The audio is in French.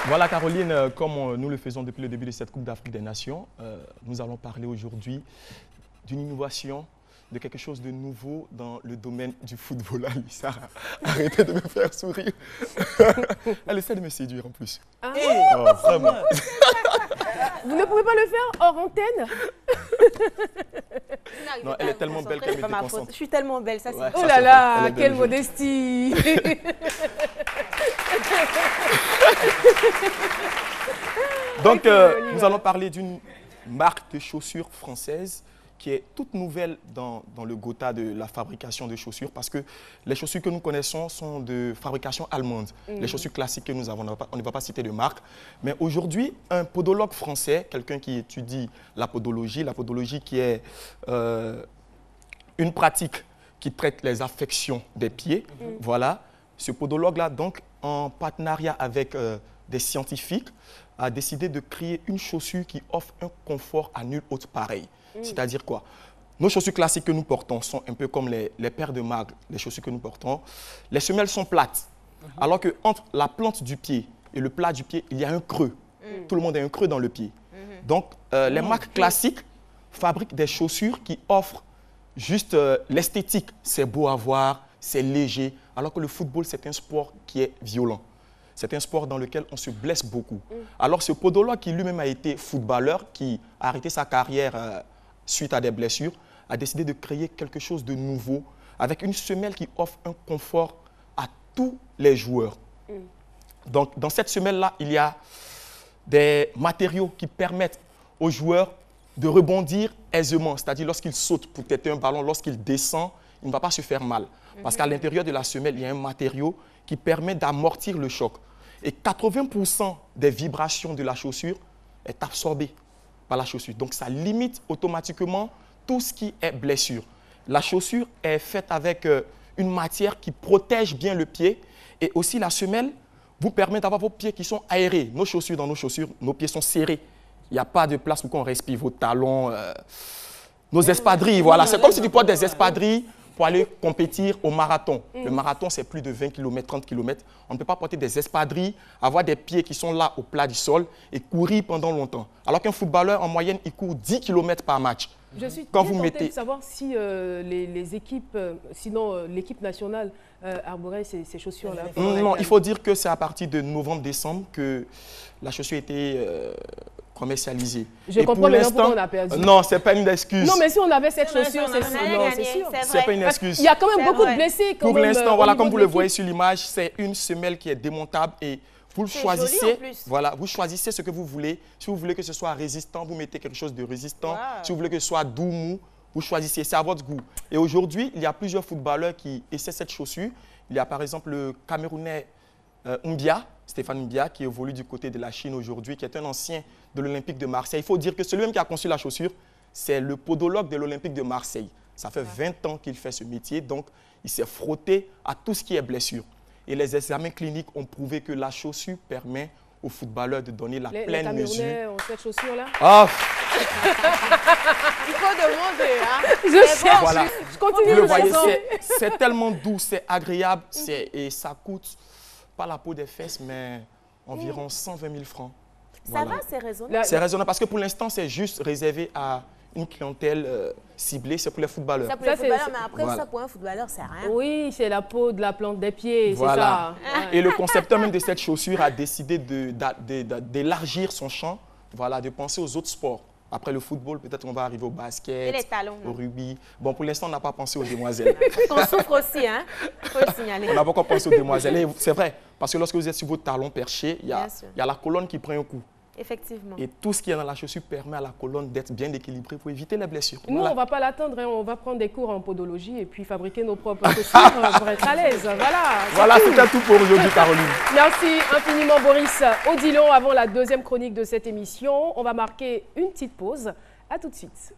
Voilà Caroline, comme nous le faisons depuis le début de cette Coupe d'Afrique des Nations, nous allons parler aujourd'hui d'une innovation, de quelque chose de nouveau dans le domaine du football. Alissa, arrêtez de me faire sourire. Elle essaie de me séduire en plus. Ah. Oh, vraiment. Vous ne pouvez pas le faire hors antenne? Non, elle est tellement belle qu'elle me déconcentre. Je suis tellement belle, ça c'est... Ouais, Oh ça, là c'est là, vrai. Elle est quelle belle modestie. Donc, nous allons parler d'une marque de chaussures française qui est toute nouvelle dans le Gotha de la fabrication de chaussures parce que les chaussures que nous connaissons sont de fabrication allemande. Les chaussures classiques que nous avons, on ne va pas citer de marque. Mais aujourd'hui, un podologue français, quelqu'un qui étudie la podologie qui est une pratique qui traite les affections des pieds, voilà. Ce podologue-là, donc, en partenariat avec des scientifiques, a décidé de créer une chaussure qui offre un confort à nul autre pareil. C'est-à-dire quoi? Nos chaussures classiques que nous portons sont un peu comme les paires de marques, les chaussures que nous portons. Les semelles sont plates, alors qu'entre la plante du pied et le plat du pied, il y a un creux. Tout le monde a un creux dans le pied. Donc, les marques classiques fabriquent des chaussures qui offrent juste l'esthétique. C'est beau à voir, c'est léger, alors que le football, c'est un sport qui est violent. C'est un sport dans lequel on se blesse beaucoup. Alors, ce podologue qui lui-même a été footballeur, qui a arrêté sa carrière suite à des blessures, a décidé de créer quelque chose de nouveau avec une semelle qui offre un confort à tous les joueurs. Donc, dans cette semelle-là, il y a des matériaux qui permettent aux joueurs de rebondir aisément. C'est-à-dire, lorsqu'il saute pour têter un ballon, lorsqu'il descend, il ne va pas se faire mal. Parce qu'à l'intérieur de la semelle, il y a un matériau qui permet d'amortir le choc. Et 80% des vibrations de la chaussure est absorbée par la chaussure. Donc, ça limite automatiquement tout ce qui est blessure. La chaussure est faite avec une matière qui protège bien le pied. Et aussi, la semelle vous permet d'avoir vos pieds qui sont aérés. Nos chaussures, dans nos chaussures, nos pieds sont serrés. Il n'y a pas de place pour qu'on respire vos talons, nos espadrilles. Voilà, c'est comme si tu portes des espadrilles pour aller compétir au marathon. Le marathon, c'est plus de 20 km, 30 km. On ne peut pas porter des espadrilles, avoir des pieds qui sont là au plat du sol et courir pendant longtemps. Alors qu'un footballeur, en moyenne, il court 10 km par match. Je suis Quand très vous tentée mettez... de savoir si les équipes, sinon l'équipe nationale arborait ces chaussures-là. Non, il faut dire que c'est à partir de novembre-décembre que la chaussure a été commercialisée. Je comprends maintenant pourquoi on a perdu. Non, ce n'est pas une excuse. Non, mais si on avait cette chaussure, c'est sûr. Ce n'est pas une excuse. Il y a quand même beaucoup de blessés. Pour l'instant, voilà, comme vous le voyez sur l'image, c'est une semelle qui est démontable et vous le choisissez. Voilà, vous choisissez ce que vous voulez. Si vous voulez que ce soit résistant, vous mettez quelque chose de résistant. Wow. Si vous voulez que ce soit doux, mou, vous choisissez. C'est à votre goût. Et aujourd'hui, il y a plusieurs footballeurs qui essaient cette chaussure. Il y a par exemple le Camerounais Mbia, Stéphane Mbia, qui évolue du côté de la Chine aujourd'hui, qui est un ancien de l'Olympique de Marseille. Il faut dire que celui-même qui a conçu la chaussure, c'est le podologue de l'Olympique de Marseille. Ça fait 20 ans qu'il fait ce métier, donc il s'est frotté à tout ce qui est blessure. Et les examens cliniques ont prouvé que la chaussure permet aux footballeurs de donner la pleine mesure. Les Camerounais ont cette chaussure-là? Ah. Il faut demander, hein. Je sais, voilà. Je continue. Vous le voyez, c'est tellement doux, c'est agréable et ça coûte pas la peau des fesses, mais environ 120 000 francs. Voilà. Ça va, c'est raisonnable. C'est raisonnable parce que pour l'instant, c'est juste réservé à une clientèle ciblée, c'est pour les footballeurs. C'est pour les footballeurs, mais après, voilà. Ça pour un footballeur, c'est rien. Oui, c'est la peau de la plante des pieds, voilà. C'est ça. Et le concepteur même de cette chaussure a décidé d'élargir son champ, voilà, de penser aux autres sports. Après le football, peut-être on va arriver au basket, au rugby. Bon, pour l'instant, on n'a pas pensé aux demoiselles. On souffre aussi, hein. Il faut le signaler. On n'a pas encore pensé aux demoiselles. C'est vrai, parce que lorsque vous êtes sur vos talons perchés, il y a la colonne qui prend un coup. Effectivement. Et tout ce qui est dans la chaussure permet à la colonne d'être bien équilibrée pour éviter les blessures. Nous, on ne va pas l'attendre, hein. On va prendre des cours en podologie et puis fabriquer nos propres chaussures pour être à l'aise. Voilà, c'était tout pour aujourd'hui, Caroline. Merci infiniment, Boris Odilon. Avant la deuxième chronique de cette émission, on va marquer une petite pause. À tout de suite.